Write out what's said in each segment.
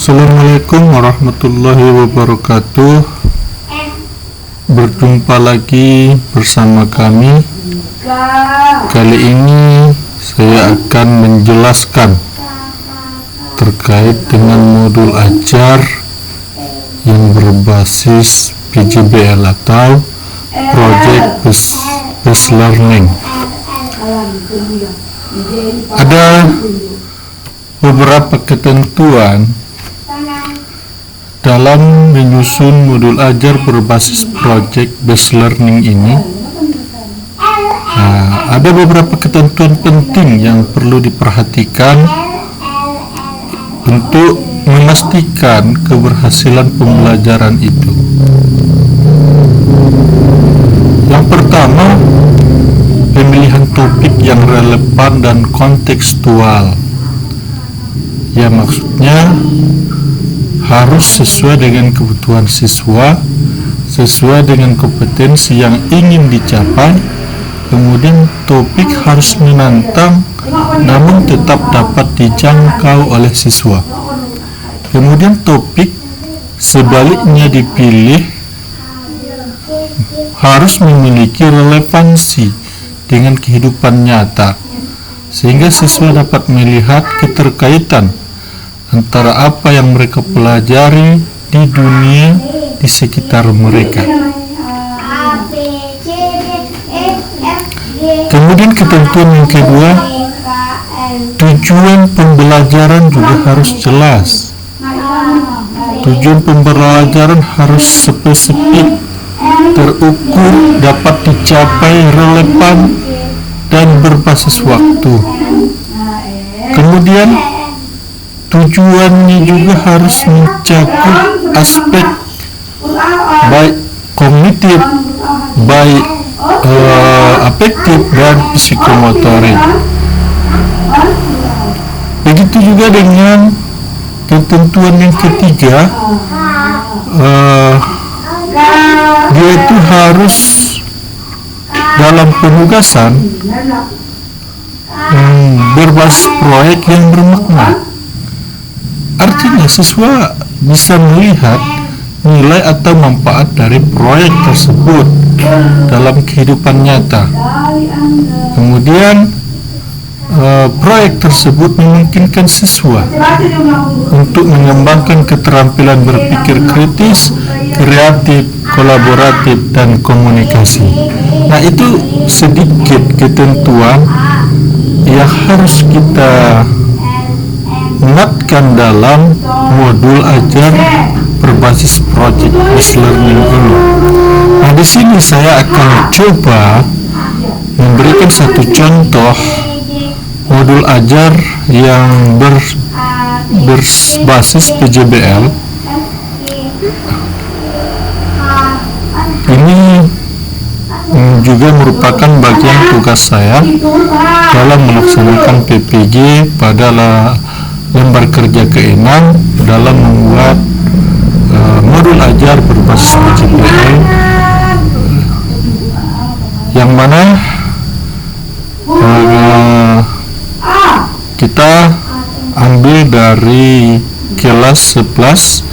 Assalamualaikum warahmatullahi wabarakatuh. Berjumpa lagi bersama kami. Kali ini saya akan menjelaskan terkait dengan modul ajar yang berbasis PJBL atau Project Based Learning. Ada beberapa ketentuan dalam menyusun modul ajar berbasis Project Based Learning ini. Ada beberapa ketentuan penting yang perlu diperhatikan untuk memastikan keberhasilan pembelajaran itu. Yang pertama, pemilihan topik yang relevan dan kontekstual. Ya, maksudnya harus sesuai dengan kebutuhan siswa, sesuai dengan kompetensi yang ingin dicapai. Kemudian topik harus menantang namun tetap dapat dijangkau oleh siswa. Kemudian topik sebaliknya dipilih harus memiliki relevansi dengan kehidupan nyata, sehingga siswa dapat melihat keterkaitan antara apa yang mereka pelajari di dunia di sekitar mereka. Kemudian ketentuan yang kedua, tujuan pembelajaran juga harus jelas. Tujuan pembelajaran harus spesifik, terukur, dapat dicapai, relevan, dan berbasis waktu. Kemudian tujuannya juga harus mencakup aspek baik kognitif, baik afektif, dan psikomotorik. Begitu juga dengan ketentuan yang ketiga, dia itu harus dalam penugasan berbasis proyek yang bermakna. Artinya siswa bisa melihat nilai atau manfaat dari proyek tersebut dalam kehidupan nyata. Kemudian proyek tersebut memungkinkan siswa untuk mengembangkan keterampilan berpikir kritis, kreatif, kolaboratif, dan komunikasi. Nah, itu sedikit ketentuan yang harus kita ingatkan dalam modul ajar berbasis Project Based Learning ini. Nah, di sini saya akan coba memberikan satu contoh modul ajar yang berbasis PJBL. Ini juga merupakan bagian tugas saya dalam melaksanakan PPG pada lembar kerja ke-6 dalam membuat modul ajar berbasis PJBL, yang mana kita ambil dari kelas 11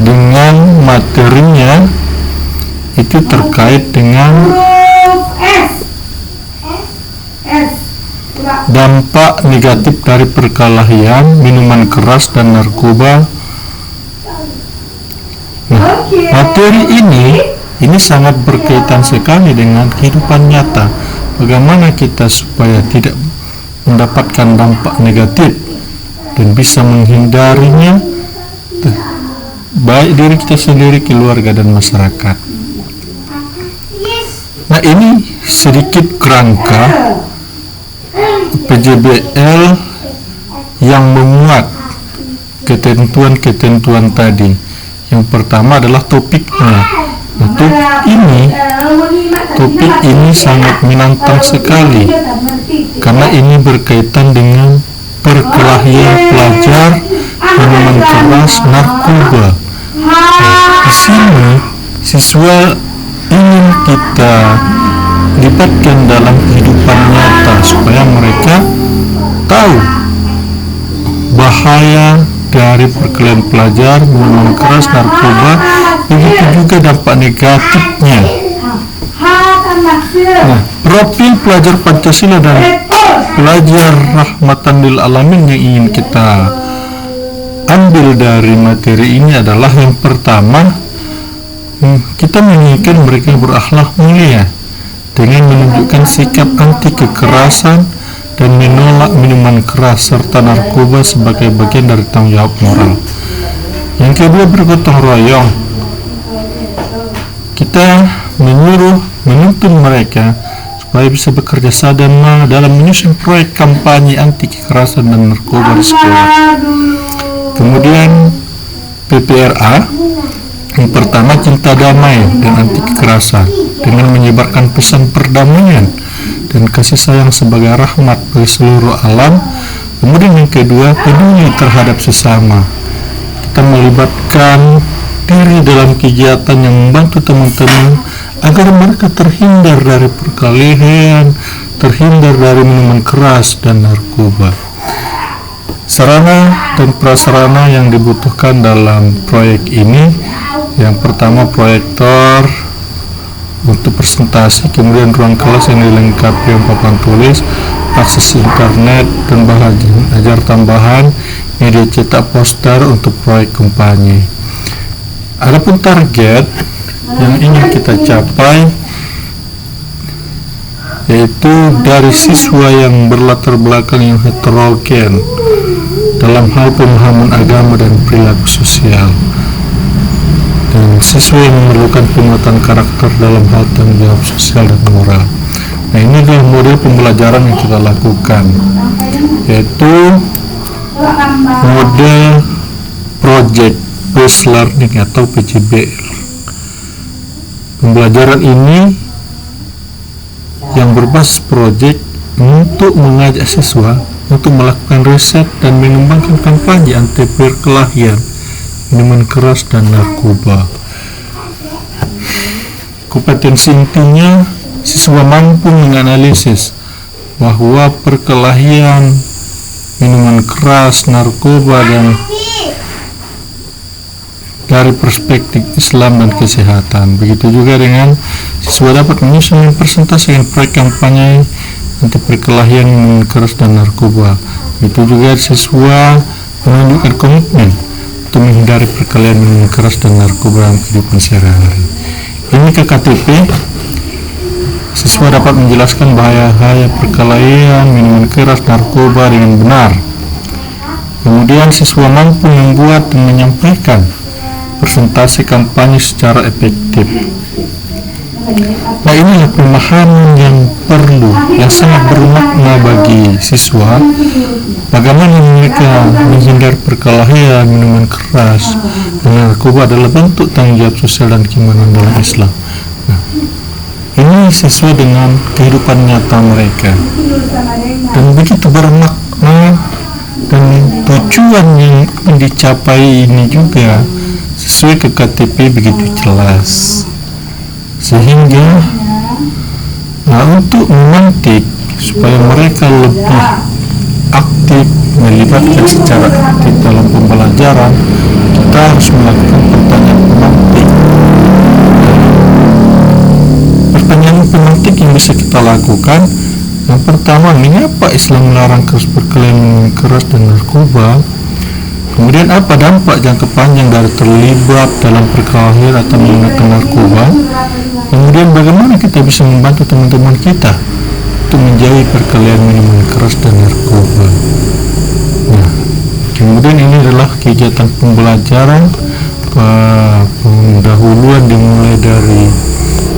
dengan materinya itu terkait dengan dampak negatif dari perkelahian, minuman keras, dan narkoba. Nah, materi ini sangat berkaitan sekali dengan kehidupan nyata. Bagaimana kita supaya tidak mendapatkan dampak negatif dan bisa menghindarinya, baik diri kita sendiri, keluarga, dan masyarakat. Nah, ini sedikit kerangka PJBL yang memuat ketentuan-ketentuan tadi. Yang pertama adalah topiknya. Nah, topik ini sangat menantang sekali karena ini berkaitan dengan perkelahian pelajar, minuman keras, narkoba. Di sini siswa ingin kita libatkan dalam kehidupan nyata supaya mereka tahu bahaya dari perkelahian pelajar, minuman keras, narkoba. Begitu juga dampak negatifnya. Nah, profil pelajar Pancasila dan pelajar rahmatan lil alamin yang ingin kita ambil dari materi ini adalah yang pertama, kita menginginkan mereka berakhlak mulia dengan menunjukkan sikap anti kekerasan dan menolak minuman keras serta narkoba sebagai bagian dari tanggung jawab moral. Yang kedua, bergotong royong. Kita menuntun mereka supaya bisa bekerja sama dalam menyusun proyek kampanye anti kekerasan dan narkoba di sekolah. Kemudian PPRA, yang pertama, cinta damai dan anti kekerasan dengan menyebarkan pesan perdamaian dan kasih sayang sebagai rahmat bagi seluruh alam. Kemudian yang kedua, peduli terhadap sesama. Kita melibatkan diri dalam kegiatan yang membantu teman-teman agar mereka terhindar dari perkelahian, terhindar dari minuman keras dan narkoba. Sarana dan prasarana yang dibutuhkan dalam proyek ini, yang pertama proyektor untuk presentasi, kemudian ruang kelas yang dilengkapi dengan papan tulis, akses internet dan bahan ajar tambahan, media cetak, poster untuk proyek kampanye. Adapun target yang ingin kita capai yaitu dari siswa yang berlatar belakang yang heterogen dalam hal pemahaman agama dan perilaku sosial, dan siswa yang memerlukan penguatan karakter dalam hal tanggung jawab sosial dan moral. Nah, ini adalah model pembelajaran yang kita lakukan, yaitu model project based learning atau PJBL. Pembelajaran ini yang berbasis project untuk mengajak siswa untuk melakukan riset dan mengembangkan kampanye anti perkelahian, minuman keras dan narkoba. Kompetensi intinya, siswa mampu menganalisis bahwa perkelahian, minuman keras, narkoba dan dari perspektif Islam dan kesehatan. Begitu juga dengan siswa dapat menyusun dan presentasikan proyek kampanye anti perkelahian, minuman keras dan narkoba. Begitu juga siswa menunjukkan komitmen untuk menghindari perkelahian, minuman keras dan narkoba dalam kehidupan sehari-hari. Ini KKTP. Siswa dapat menjelaskan bahaya-bahaya perkelahian, minuman keras, narkoba dengan benar. Kemudian siswa mampu membuat dan menyampaikan presentasi kampanye secara efektif. Nah, inilah pemahaman yang perlu, yang sangat bermakna bagi siswa, bagaimana mereka menghindar perkelahian, minuman keras dan narkoba adalah bentuk tanggung jawab sosial dan keimanan dalam Islam. Nah, ini sesuai dengan kehidupan nyata mereka dan begitu bermakna, dan tujuan yang dicapai ini juga sesuai ke KTP begitu jelas, sehingga untuk memantik supaya mereka lebih aktif, melibatkan secara aktif dalam pembelajaran, kita harus melakukan pertanyaan pemantik. Pertanyaan pemantik yang bisa kita lakukan, yang pertama, mengapa Islam melarang perkelahian keras dan narkoba? Kemudian, apa dampak jangka panjang dari terlibat dalam perkelahian atau menggunakan narkoba? Kemudian, bagaimana kita bisa membantu teman-teman kita untuk menjauhi perkelahian, minuman keras dan narkoba? Nah, kemudian ini adalah kegiatan pembelajaran pendahuluan dimulai dari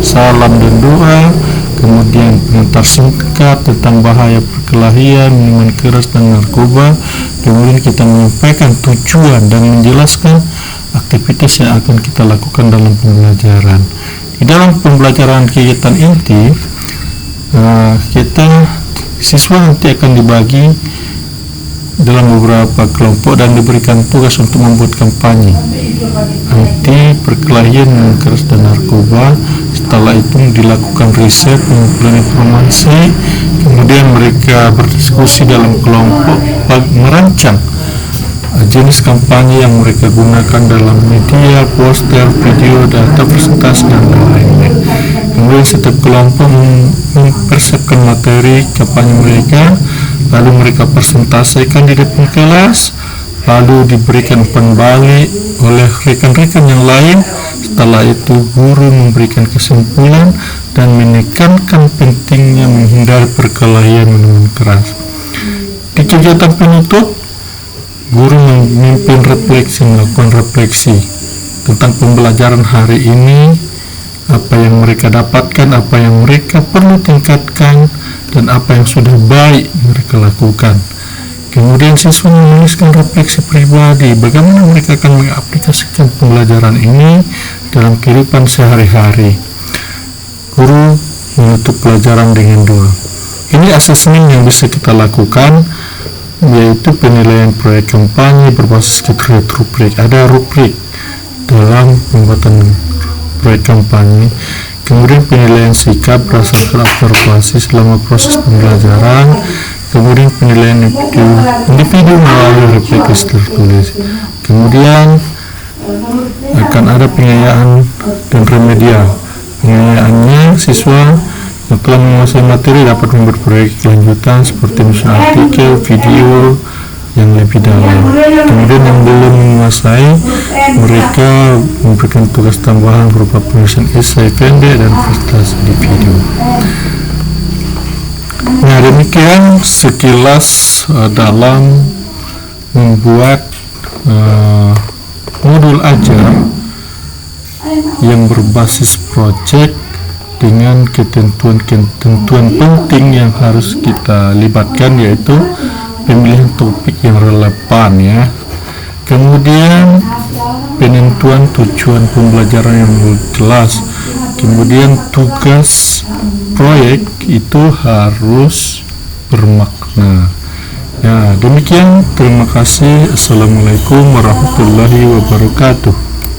salam dan doa, kemudian pengantar singkat tentang bahaya perkelahian, minuman keras dan narkoba. Kemudian kita menyampaikan tujuan dan menjelaskan aktivitas yang akan kita lakukan dalam pembelajaran. Di dalam pembelajaran kegiatan inti, siswa nanti akan dibagi dalam beberapa kelompok dan diberikan tugas untuk membuat kampanye anti perkelahian, minuman keras dan narkoba. Setelah itu dilakukan riset, pengumpulan informasi, kemudian mereka berdiskusi dalam kelompok merancang jenis kampanye yang mereka gunakan dalam media, poster, video, data presentasi, dan lain-lainnya. Kemudian setiap kelompok mempersiapkan materi kampanye mereka, lalu mereka presentasikan di depan kelas, lalu diberikan umpan balik oleh rekan-rekan yang lain. Setelah itu guru memberikan kesimpulan dan menekankan pentingnya menghindari perkelahian minuman keras. Di kegiatan penutup, guru memimpin melakukan refleksi tentang pembelajaran hari ini, apa yang mereka dapatkan, apa yang mereka perlu tingkatkan, dan apa yang sudah baik mereka lakukan. Kemudian siswa menuliskan refleksi pribadi, bagaimana mereka akan mengaplikasikan pembelajaran ini dalam kehidupan sehari-hari. Guru menutup pelajaran dengan doa. Ini asesmen yang bisa kita lakukan, yaitu penilaian proyek kampanye berbasis kriteria rubrik. Ada rubrik dalam pembuatan proyek kampanye. Kemudian penilaian sikap berdasarkan observasi selama proses pembelajaran. Kemudian penilaian individu melalui refleksi tertulis. Kemudian akan ada pengayaan dan remedial. Pengayaannya, siswa yang telah menguasai materi dapat membuat proyek lanjutan seperti misalnya artikel, video yang lebih dalam. Kemudian yang belum menguasai, mereka memberikan tugas tambahan berupa penulisan esai pendek dan presentasi di video. Nah, demikian sekilas dalam membuat modul ajar yang berbasis project dengan ketentuan-ketentuan penting yang harus kita libatkan, yaitu pemilihan topik yang relevan ya. Kemudian penentuan tujuan pembelajaran yang jelas. Kemudian tugas proyek itu harus bermakna. Ya, demikian. Terima kasih. Assalamualaikum warahmatullahi wabarakatuh.